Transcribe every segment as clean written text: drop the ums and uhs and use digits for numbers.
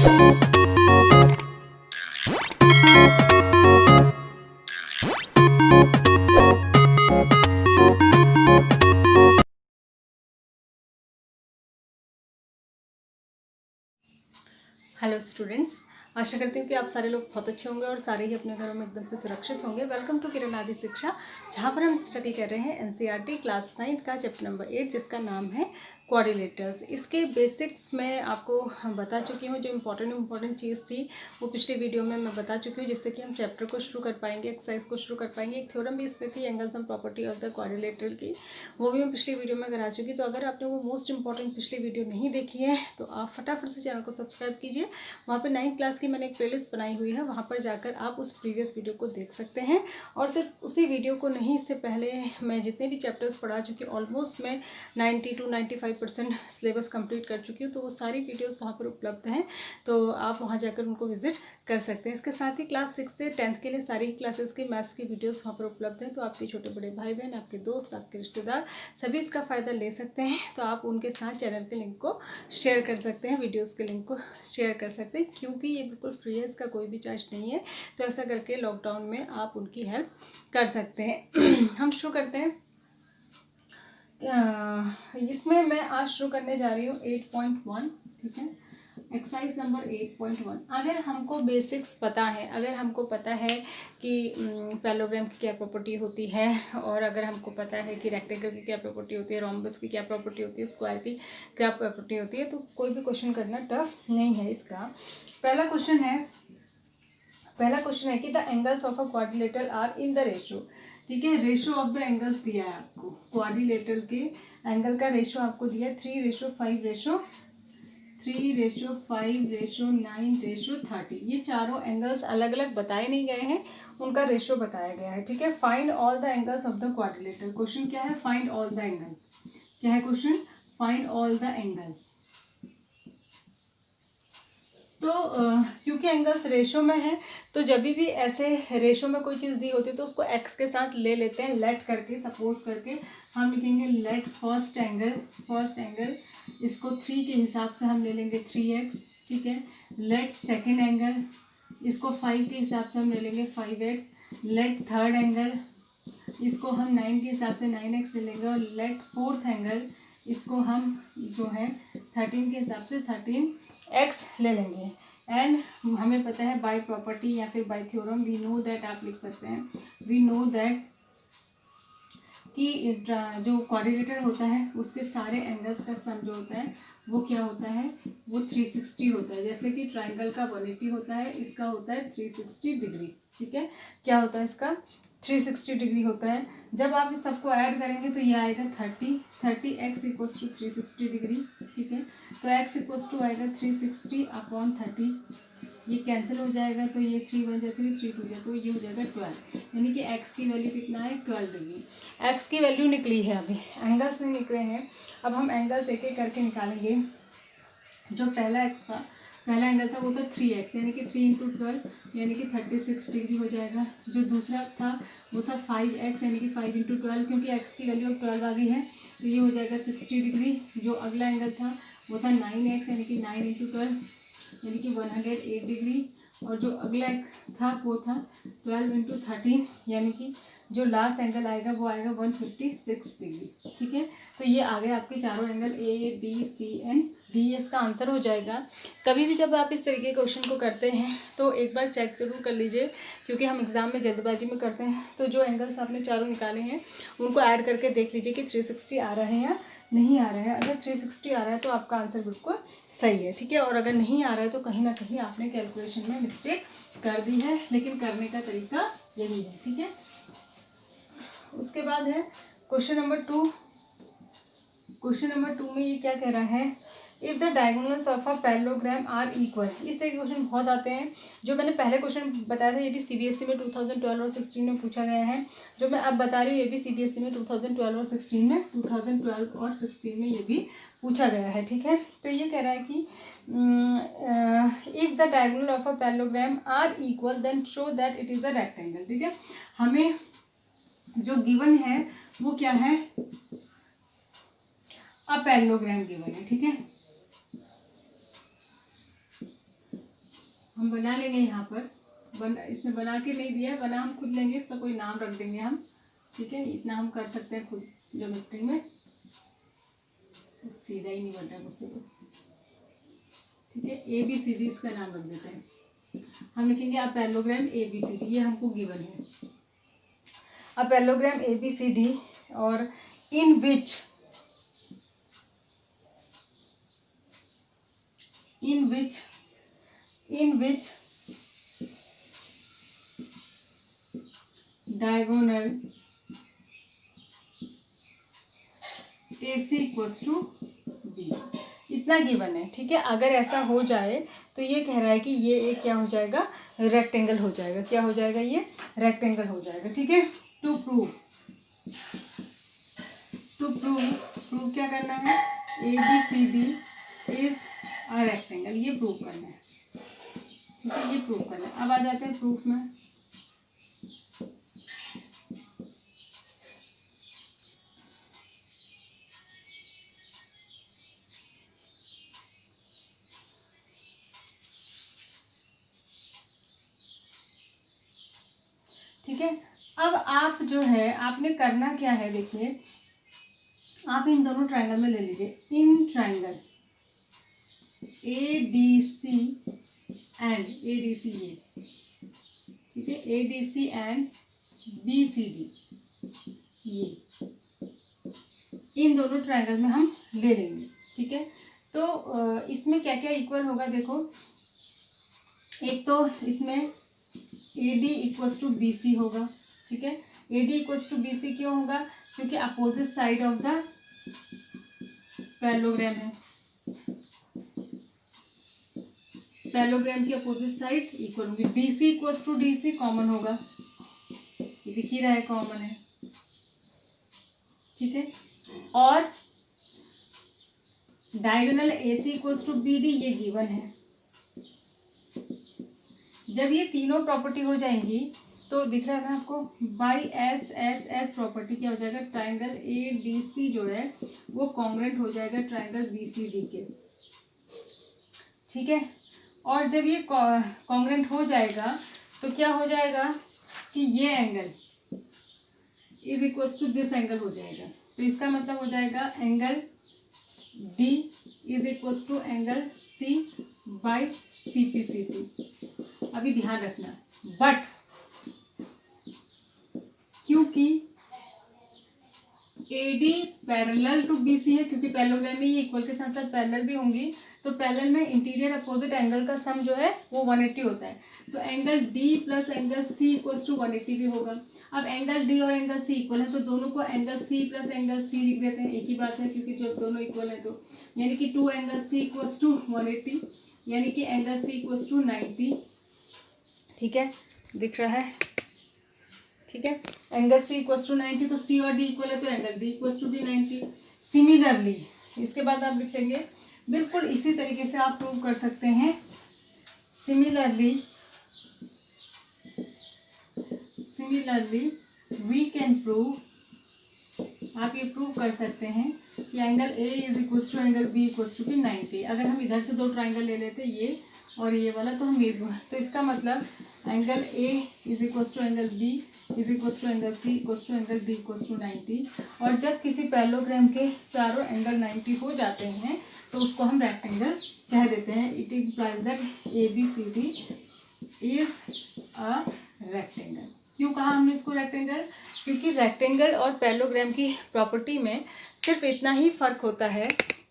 Hello students, आशा करती हूँ कि आप सारे लोग बहुत अच्छे होंगे और सारे ही अपने घरों में एकदम से सुरक्षित होंगे। वेलकम टू किरण आदि शिक्षा, जहाँ पर हम स्टडी कर रहे हैं एनसीईआरटी क्लास 9 का चैप्टर नंबर 8, जिसका नाम है कोऑर्डिनेटर्स। इसके बेसिक्स मैं आपको बता चुकी हूँ। जो इम्पोर्टेंट चीज़ थी वो पिछली वीडियो में मैं बता चुकी हूँ, जिससे कि हम चैप्टर को शुरू कर पाएंगे, एक्सरसाइज को शुरू कर पाएंगे। एक थ्योरम भी इसमें थी, angles and property of the coordinator की, वो भी मैं पिछली वीडियो में करा चुकी। तो अगर आपने वो मोस्ट इंपॉर्टेंट पिछली वीडियो नहीं देखी है तो आप फटाफट से चैनल को सब्सक्राइब कीजिए। वहाँ पर 9th क्लास की मैंने एक प्लेलिस्ट बनाई हुई है, वहाँ पर जाकर आप उस प्रीवियस वीडियो को देख सकते हैं। और सिर्फ उसी वीडियो को नहीं, इससे पहले मैं जितने भी चैप्टर्स पढ़ा चुकी हूँ, ऑलमोस्ट मैं 90 to 95% सिलेबस कंप्लीट कर चुकी हूँ। तो वो सारी वीडियोस वहाँ पर उपलब्ध हैं, तो आप वहाँ जाकर उनको विजिट कर सकते हैं। इसके साथ ही क्लास 6 से 10th के लिए सारी क्लासेस की मैथ्स की वीडियोस वहाँ पर उपलब्ध हैं। तो आपके छोटे बड़े भाई बहन, आपके दोस्त, आपके रिश्तेदार सभी इसका फ़ायदा ले सकते हैं। तो आप उनके साथ चैनल के लिंक को शेयर कर सकते हैं, वीडियोज़ के लिंक को शेयर कर सकते हैं, क्योंकि ये बिल्कुल फ्री है, इसका कोई भी चार्ज नहीं है। तो ऐसा करके लॉकडाउन में आप उनकी हेल्प कर सकते हैं। हम शुरू करते हैं। इसमें मैं आज शुरू करने जा रही हूँ 8.1, ठीक है, एक्सरसाइज नंबर 8.1। अगर हमको बेसिक्स पता है, अगर हमको पता है कि पैरेललोग्राम की क्या प्रॉपर्टी होती है, और अगर हमको पता है कि रेक्टेंगल की क्या प्रॉपर्टी होती है, रोम्बस की क्या प्रॉपर्टी होती है, स्क्वायर की क्या प्रॉपर्टी होती है, तो कोई भी क्वेश्चन करना टफ नहीं है। इसका पहला क्वेश्चन है कि the angles of a quadrilateral are in the ratio, ठीक है। रेशियो ऑफ द एंगल्स दिया है आपको, क्वाड्रिलेटरल के एंगल का रेशियो आपको दिया है 3:5:9:30। ये चारों एंगल्स अलग अलग बताए नहीं गए हैं, उनका रेशियो बताया गया है, ठीक है। Find all the angles of the quadrilateral. Question क्या है? Find all the angles. क्या है question? Find all the angles. तो क्योंकि एंगल्स रेशो में है, तो जब भी ऐसे रेशो में कोई चीज़ दी होती है तो उसको एक्स के साथ ले लेते हैं, लेट करके, सपोज करके हम लिखेंगे लेट फर्स्ट एंगल, इसको 3 के हिसाब से हम ले लेंगे 3x, ठीक है। लेट सेकेंड एंगल, इसको 5 के हिसाब से हम ले लेंगे 5x। लेट थर्ड एंगल, इसको हम 9 के हिसाब से 9x ले लेंगे। और लेट फोर्थ एंगल, इसको हम जो है 13 के हिसाब से 13x ले लेंगे। एंड हमें पता है बाय प्रॉपर्टी या फिर by theorem, we know that, आप लिख सकते हैं, वी नो दैट कि जो क्वाड्रिलेटर होता है उसके सारे एंगल्स का सम जो होता है वो क्या होता है? वो 360 होता है। जैसे कि ट्राइंगल का 180 होता है, इसका होता है 360 डिग्री, ठीक है। क्या होता है इसका? 360 डिग्री होता है। जब आप इस सबको ऐड करेंगे तो ये आएगा 30x इक्वल्स टू 360 डिग्री, ठीक है। तो x इक्वल्स टू आएगा 360/30, ये कैंसिल हो जाएगा, तो ये 3 1 3 3 2 तो ये हो जाएगा 12, यानी कि x की वैल्यू कितना है? 12 डिग्री। x की वैल्यू निकली है, अभी एंगल्स नहीं निकले हैं। अब हम एंगल्स एक एक करके निकालेंगे। जो पहला एंगल था वो था 3x, यानी कि 3 × 12 यानी कि 36 डिग्री हो जाएगा। जो दूसरा था वो था 5x, यानी कि 5 × 12, क्योंकि x की वैल्यू अब 12 आ गई है तो ये हो जाएगा 60 डिग्री। जो अगला एंगल था वो था 9x, यानी कि 9 × 12 यानी कि 108 डिग्री। और जो अगला था वो था 12 × 13, यानी कि जो लास्ट एंगल आएगा वो आएगा 156 डिग्री, ठीक है। तो ये आ गए आपके चारों एंगल ABCD, इसका आंसर हो जाएगा। कभी भी जब आप इस तरीके के क्वेश्चन को करते हैं तो एक बार चेक जरूर कर लीजिए, क्योंकि हम एग्जाम में जल्दबाजी में करते हैं। तो जो एंगल्स आपने चारों निकाले हैं उनको ऐड करके देख लीजिए कि 360 आ रहे हैं या नहीं आ रहे हैं। अगर 360 आ रहा है तो आपका आंसर बिल्कुल सही है, ठीक है। और अगर नहीं आ रहा है तो कहीं ना कहीं आपने कैलकुलेशन में मिस्टेक कर दी है, लेकिन करने का तरीका यही है, ठीक है। उसके बाद है क्वेश्चन नंबर 2। क्वेश्चन नंबर 2 में ये क्या कह रहा है? If the diagonals of a parallelogram are equal. इस तरह के क्वेश्चन बहुत आते हैं। जो मैंने पहले क्वेश्चन बताया था ये भी CBSE में 2012 और 16 में पूछा गया है। जो मैं अब बता रही हूँ ये भी CBSE में 2012 और 16 में, 2012 और 16 में ये भी पूछा गया है, ठीक है। तो ये कह रहा है कि if the diagonal of a parallelogram are equal then show that it is a rectangle, ठीक है। हमें जो गिवन है वो क्या है? अ पैरेललोग्राम गिवन है, ठीक है। हम बना लेंगे यहाँ पर, इसने बना के नहीं दिया, बना हम खुद लेंगे, इसका कोई नाम रख देंगे हम, ठीक है। इतना हम कर सकते हैं खुद ज्योमेट्री में। सीधा ही नहीं बन रहा मुझसे तो, ठीक है। ABCD इसका नाम रख देते हैं। हम लिखेंगे अ पैरेललोग्राम ABCD, ये हमको गिवन है। अ पैरेललोग्राम ABCD और in which diagonal AC equals to B, इतना गिवन है, ठीक है। अगर ऐसा हो जाए तो ये कह रहा है कि ये एक क्या हो जाएगा, रेक्टेंगल हो जाएगा। क्या हो जाएगा, ये रेक्टेंगल हो जाएगा, ठीक है। टू प्रूव क्या करना है, ABCD इज अ रेक्टेंगल, ये प्रूव करना है, ठीक है, ये प्रूव करना है। अब आ जाते हैं प्रूफ में। ठीक है, अब आप जो है आपने करना क्या है, देखिए आप इन दोनों ट्रायंगल में ले लीजिए, in triangle ADC and ADC, ये ठीक है, ADC एंड BCD, ये इन दोनों ट्रायंगल में हम ले लेंगे, ठीक है। तो इसमें क्या क्या इक्वल होगा, देखो एक तो इसमें AD इक्वल्स टू BC होगा, ठीक है। AD इक्वल्स टू BC क्यों होगा, क्योंकि opposite side of the parallelogram है, पैरेललोग्राम की अपोजिट साइड इक्वल होगी। BC equals to DC common होगा, ये दिख ही रहा है कॉमन है, ठीक है। और diagonal AC equals to BD, ये गिवन है। जब ये तीनों प्रॉपर्टी हो जाएंगी तो दिख रहा है ना आपको, बाई S प्रॉपर्टी क्या हो जाएगा, ट्रायंगल ADC जो है वो कॉन्ग्रुएंट हो जाएगा ट्रायंगल BCD के, ठीक है। और जब ये कॉन्ग्रुएंट हो जाएगा तो क्या हो जाएगा कि ये angle is equals to this angle हो जाएगा। तो इसका मतलब हो जाएगा angle D is equals to angle C by CPCT। अभी ध्यान रखना, बट क्योंकि AD पैरेलल टू BC है, क्योंकि पैरेललोग्राम में ये इक्वल के साथ साथ पैरेलल भी होंगी, तो पैरेलल में इंटीरियर अपोजिट एंगल का सम जो है वो 180 होता है। तो angle D plus angle C equals to 180 भी होगा। अब एंगल D और एंगल C इक्वल है तो दोनों को angle C plus angle C लिख देते हैं, एक ही बात है, क्योंकि जब दोनों इक्वल है तो यानी कि 2 एंगल C इक्वल्स टू 180, यानी कि एंगल C इक्वल्स टू 90, ठीक है, दिख रहा है, ठीक है। एंगल C इक्वल्स टू 90, तो C और D इक्वल है तो एंगल D इक्वल्स टू भी 90। सिमिलरली इसके बाद आप लिख लेंगे, बिल्कुल इसी तरीके से आप प्रूव कर सकते हैं। सिमिलरली वी कैन प्रूव, आप ये प्रूव कर सकते हैं कि angle A is equals to angle B equals to भी 90। अगर हम इधर से दो ट्राइंगल ले लेते, ये और ये वाला, तो हम ये, तो इसका मतलब angle A is equals to angle B is equals to angle C equals to angle D equals to 90। और जब किसी पैरेललोग्राम के चारों एंगल 90 हो जाते हैं तो उसको हम रेक्टेंगल कह देते हैं। It implies that ABCD is a rectangle. क्यों कहा हमने इसको रेक्टेंगल, क्योंकि रेक्टेंगल और पैरेललोग्राम की प्रॉपर्टी में सिर्फ इतना ही फ़र्क होता है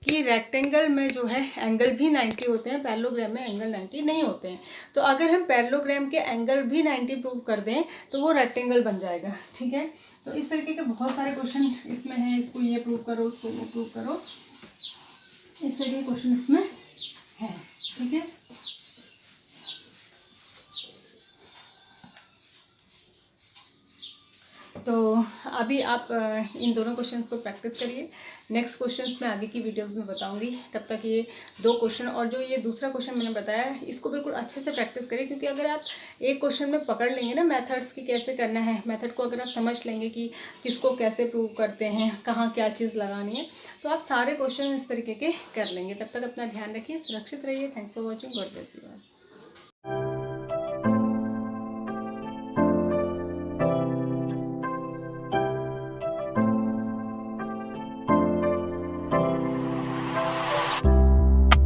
कि रेक्टेंगल में जो है एंगल भी 90 होते हैं, पैरेललोग्राम में एंगल 90 नहीं होते हैं। तो अगर हम पैरेललोग्राम के एंगल भी 90 प्रूव कर दें तो वो रेक्टेंगल बन जाएगा, ठीक है। तो इस तरीके के बहुत सारे क्वेश्चन इसमें हैं, इसको ये प्रूव करो, उसको वो प्रूव करो, इस तरीके के क्वेश्चन इसमें हैं, ठीक है। तो अभी आप इन दोनों क्वेश्चंस को प्रैक्टिस करिए। नेक्स्ट क्वेश्चंस मैं आगे की वीडियोस में बताऊंगी। तब तक ये 2 क्वेश्चन और जो ये दूसरा क्वेश्चन मैंने बताया इसको बिल्कुल अच्छे से प्रैक्टिस करिए, क्योंकि अगर आप एक क्वेश्चन में पकड़ लेंगे ना मेथड्स की कैसे करना है, मेथड को अगर आप समझ लेंगे कि किसको कैसे प्रूव करते हैं, कहाँ क्या चीज़ लगानी है, तो आप सारे क्वेश्चन इस तरीके के कर लेंगे। तब तक अपना ध्यान रखिए, सुरक्षित रहिए। Thanks for watching, God bless you.